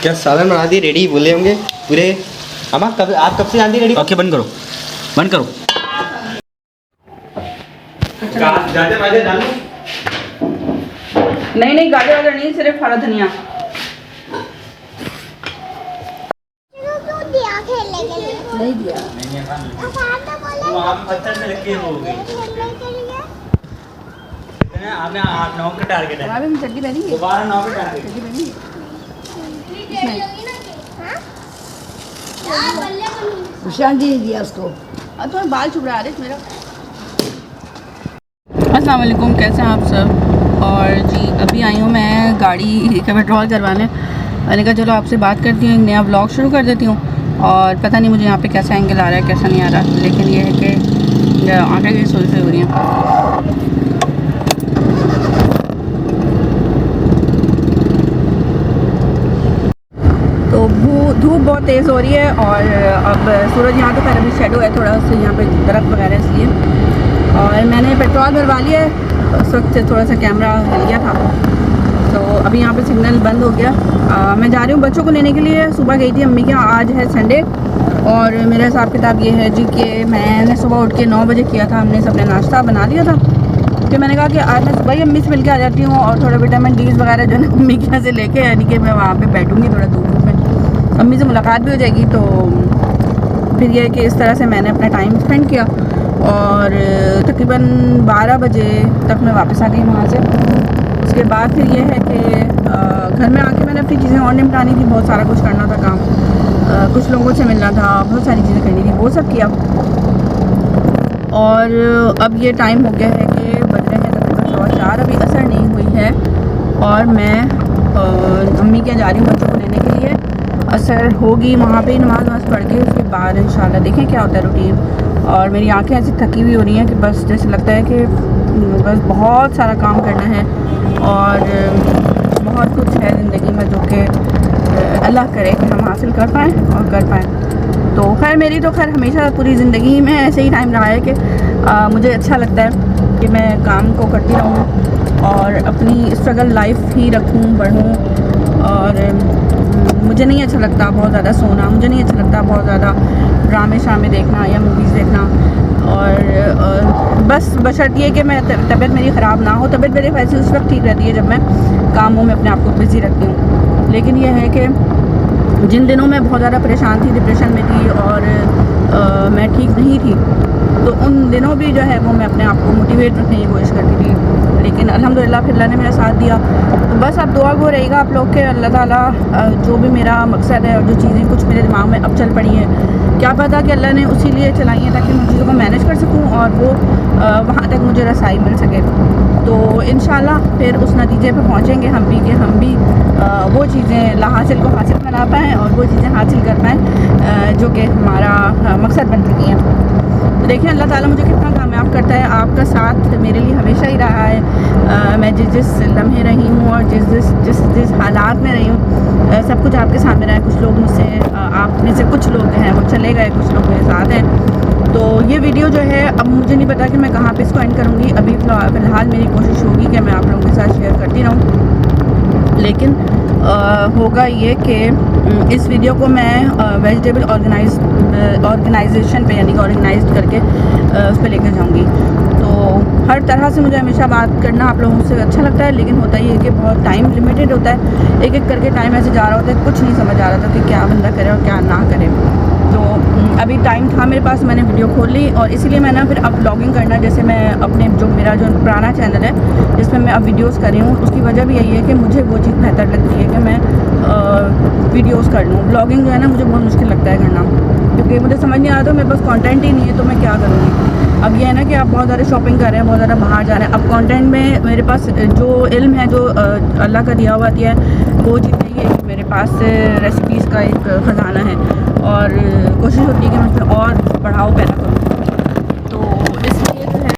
क्या सालन बना दी रेडी बोले होंगे पूरे। अम्मा कब आप कब से जानती रेडी? ओके बंद करो बंद करो। गाजर वाजर डाल लो। नहीं गाजर वाजर नहीं, सिर्फ हरा धनिया। नहीं दिया पत्थर से लगे हो गए। आपने 9 का टारगेट है। अभी हम चड्डी पहनेंगे, दोबारा 9 का टारगेट। चड्डी पहनेंगे। प्रशांत जी ने दिया उसको। तुम्हें बाल छुप रहा है मेरा। अस्सलाम वालेकुम, कैसे हैं आप सब? और जी अभी आई हूँ मैं गाड़ी का पेट्रोल करवाने। मैंने कहा चलो आपसे बात करती हूँ, एक नया ब्लॉग शुरू कर देती हूँ। और पता नहीं मुझे यहाँ पे कैसा एंगल आ रहा है कैसा नहीं आ रहा, लेकिन ये है कि आंखें की सोच से हो रही हैं। तो धूप बहुत तेज़ हो रही है और अब सूरज यहाँ तो खैर अभी शेडो है थोड़ा सा यहाँ पे दरख्त वगैरह इसलिए। और मैंने पेट्रोल भरवा लिया है, उस वक्त थोड़ा सा कैमरा हिल गया था। तो अभी यहाँ पे सिग्नल बंद हो गया। मैं जा रही हूँ बच्चों को लेने के लिए। सुबह गई थी अम्मी के यहाँ, आज है संडे। और मेरा हिसाब किताब ये है जी कि मैंने सुबह उठ के 9 बजे किया था, हमने सबने नाश्ता बना लिया था। फिर मैंने कहा कि आज मैं सुबह ही अम्मी से मिल के आ जाती हूँ और थोड़ा विटामिन डी वगैरह जो है अम्मी के यहाँ से लेके, यानी कि मैं वहाँ पर बैठूँगी थोड़ा धूप में, अम्मी से मुलाकात भी हो जाएगी। तो फिर यह है कि इस तरह से मैंने अपना टाइम स्पेंड किया और तकरीबन 12 बजे तक मैं वापस आ गई वहाँ से। उसके बाद फिर ये है कि घर में आके मैंने अपनी चीज़ें और निपटानी थी, बहुत सारा कुछ करना था काम, कुछ लोगों से मिलना था, बहुत सारी चीज़ें करनी थी, वो सब किया। और अब ये टाइम हो गया है कि बज रहे हैं तकरीबन 4:15, अभी असर नहीं हुई है और मैं अम्मी के यहाँ जा रही हूँ बच्चों को लेने के लिए। असर होगी वहाँ पे नमाज पढ़ के, उसके बाद इंशाल्लाह देखें क्या होता है रूटीन। और मेरी आंखें ऐसी थकी हुई हो रही हैं कि बस जैसे लगता है कि बस बहुत सारा काम करना है और बहुत कुछ है ज़िंदगी में जो कि अल्लाह करे कि हम हासिल कर पाएँ और कर पाएँ। तो खैर मेरी तो खैर हमेशा पूरी ज़िंदगी में ऐसे ही टाइम रहा है कि मुझे अच्छा लगता है कि मैं काम को करती रहूँ और अपनी स्ट्रगल लाइफ ही रखूँ, बढ़ूँ। और मुझे नहीं अच्छा लगता बहुत ज़्यादा सोना, मुझे नहीं अच्छा लगता बहुत ज़्यादा ड्रामे शामे देखना या मूवीज़ देखना। और बस बशर्त ये कि मैं तबीयत मेरी ख़राब ना हो। तबीयत मेरी वैसे उस वक्त ठीक रहती है जब मैं कामों में अपने आप को बिज़ी रखती हूँ। लेकिन यह है कि जिन दिनों मैं बहुत ज़्यादा परेशान थी, डिप्रेशन में थी और मैं ठीक नहीं थी, तो उन दिनों भी जो है वो मैं अपने आप को मोटिवेट रखने की कोशिश करती थी। लेकिन अल्हम्दुलिल्लाह फिर अल्लाह ने मेरा साथ दिया। तो बस अब दुआ गो रहेगा आप लोग के अल्लाह ताला जो भी मेरा मकसद है और जो चीज़ें कुछ मेरे दिमाग में अब चल पड़ी हैं, क्या पता कि अल्लाह ने उसी लिए चलाई हैं ताकि मैं चीज़ों को मैनेज कर सकूँ और वो वहाँ तक मुझे रसाई मिल सके। तो इंशाल्लाह फिर उस नतीजे पर पहुँचेंगे हम भी कि हम भी वो चीज़ें हासिल को हासिल बना पाएँ और वो चीज़ें हासिल कर पाएँ जो कि हमारा मकसद बन चुकी हैं। तो देखिए अल्लाह ताला मुझे कितना कामयाब करता है। आपका साथ मेरे लिए हमेशा ही रहा है। मैं जिस लम्हे रही हूँ और जिस हालात में रही हूँ, सब कुछ आपके सामने रहा है। कुछ लोग मुझसे, आप में से कुछ लोग हैं वो चले गए, कुछ लोग मेरे साथ हैं। तो ये वीडियो जो है अब मुझे नहीं पता कि मैं कहाँ पे इसको एंड करूँगी। अभी फ़िलहाल मेरी कोशिश होगी कि मैं आप लोगों के साथ शेयर करती रहूँ, लेकिन होगा ये कि इस वीडियो को मैं वेजिटेबल ऑर्गेनाइजेशन पे यानी कि ऑर्गेनाइज करके उस पर लेकर जाऊँगी। तो हर तरह से मुझे हमेशा बात करना आप लोगों से अच्छा लगता है, लेकिन होता ये है कि बहुत टाइम लिमिटेड होता है। एक एक करके टाइम ऐसे जा रहा होता है, कुछ नहीं समझ आ रहा था कि क्या बंदा करे और क्या ना करे। तो अभी टाइम था मेरे पास, मैंने वीडियो खोल ली और इसीलिए मैं ना फिर अब ब्लॉगिंग करना, जैसे मैं अपने मेरा जो पुराना चैनल है जिसमें मैं अब वीडियोस कर रही हूँ, उसकी वजह भी यही है कि मुझे वो चीज़ बेहतर लगती है कि मैं वीडियोस कर लूँ। ब्लॉगिंग जो है ना मुझे बहुत मुश्किल लगता है करना, क्योंकि मुझे समझ नहीं आता, मेरे पास कंटेंट ही नहीं है तो मैं क्या करूँगी। अब ये है ना कि आप बहुत ज़्यादा शॉपिंग कर रहे हैं, बहुत ज़्यादा बाहर जा रहे हैं। अब कंटेंट में मेरे पास जो इल्म है, जो अल्लाह का दिया हुआ दिया है, वो चीज़ नहीं है। मेरे पास रेसिपीज़ का एक ख़जाना है और कोशिश होती है कि मैं उसमें और बढ़ाव पैदा करूँ। तो इसलिए जो है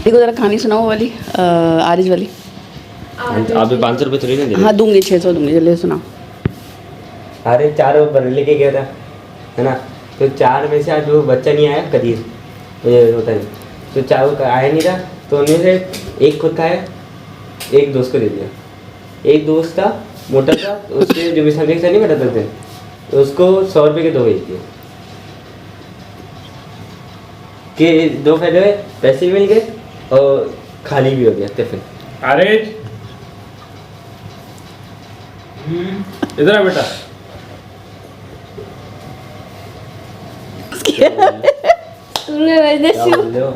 देखो जरा कहानी सुनाओ वाली आरिज वाली। आप भी 500 रुपये थोड़ी ना दे रहे। हाँ दूंगी 600 दूंगी, चलिए सुनाओ। अरे 4 बन लेके गया था, है ना। तो 4 में से आज वो बच्चा नहीं आया, कदीर मुझे होता नहीं, तो 4 का आया नहीं था, तो उनमें से एक खुद खाया, एक दोस्त को दे दिया। एक दोस्त था मोटा था, उसके जो भी सब्जेक्ट नहीं बताते थे, तो उसको 100 रुपये के 2 भेज दिए कि 2 फायदे हुए, पैसे भी मिल गए और खाली भी हो गया टिफिन। अरे इधर आ बेटा। तुमने वैसे क्या बोल रहे हो?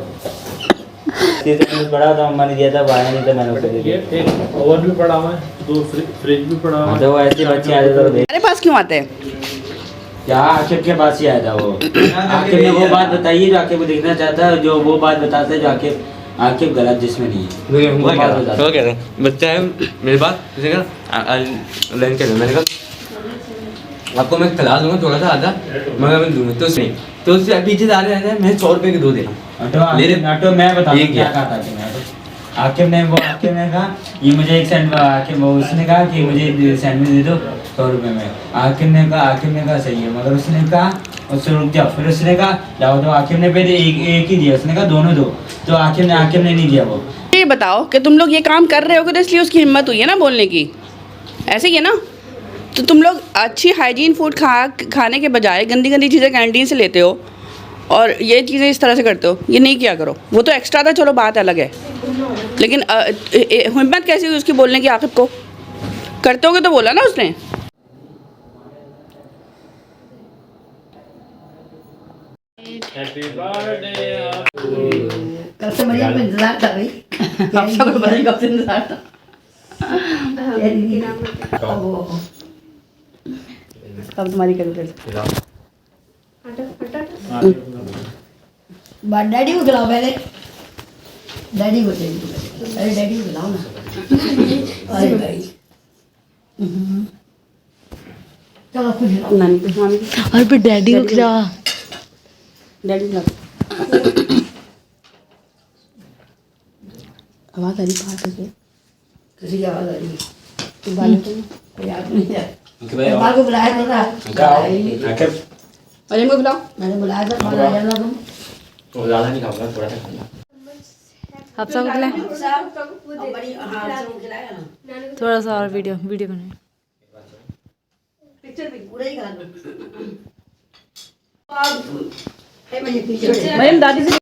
पड़ा था, मैंने दिया था, आया नहीं था, मैंने उसे दे ये दिया। एक ओवन भी पड़ा हुआ है, 2 फ्रिज भी पड़ा हुआ है। तो वो ऐसे बच्चे आए थे तो देख, मेरे पास क्यों आते हैं? क्या आकिब के पास ही आया था वो। आकिब ने वो बात बताई जो आकिब को देखना चाहता है, जो वो बात बताता है जो आकिब गलत जिसमें नहीं है। हुआ क्या था, बच्चा है मेरे पास, उसने कहा लंच कर, मैंने कहा आपको मैं खिला दूंगा थोड़ा सा आधा, मगर मैं दूंगा तो नहीं, तो उससे पीछे आ रहे हैं, मैं 100 रुपये के 2 दे रहा हूँ। ले रहे नाटो मैं बता ये क्या क्या? कहा था आकिब ने कहा ये मुझे एक सैंडविच, आकिब उसने कहा कि मुझे सैंडविच दे दो 100 रुपये में। आकिब ने कहा सही है, मगर उसने कहा उससे रुक जाओ, फिर उसने कहा जाओ, तो आकिब ने पहले एक ही दिया, उसने कहा दोनों दो, तो आकिब ने नहीं दिया वो। ये बताओ कि तुम लोग ये काम कर रहे हो तो इसलिए उसकी हिम्मत हुई है ना बोलने की, ऐसे ही है ना। तो तुम लोग अच्छी हाइजीन फूड खाने के बजाय गंदी गंदी चीज़ें कैंटीन से लेते हो और ये चीज़ें इस तरह से करते हो, ये नहीं किया करो। वो तो एक्स्ट्रा था, चलो बात अलग है, लेकिन हिम्मत कैसी हुई उसकी बोलने की आकिब को? करते होगे तो बोला ना उसने। Happy birthday. कल से मरियम को इंतजार कर रही। अब सब पता नहीं कब से इंतजार था। अब तुम्हारी करो डैडी को खिलाओ पहले, डैडी को चाहिए, अरे डैडी को खिलाओ ना। अरे भाई चलो खुद खिलाओ। नानी को, मामी को, अरे फिर डैडी को खिलाओ। डैडी को आवाज़ आ रही बाहर से किसी की आवाज़ आ रही है तो बालों को कोई याद नहीं है अंकित भाई माँ को बुलाया था ना आखिर अजय को बुलाओ मैंने बुलाया था माँ आया ना तुम वो ज़्यादा नहीं खाऊंगा, थोड़ा सा खाऊंगा। आप सब खिलाएं बड़ी हाँ सब खिलाया ना थोड़ा सा और वीडियो बनाए पिक्चर भी पूरा ही खा लो। अब है मैं पीछे मैम दादी से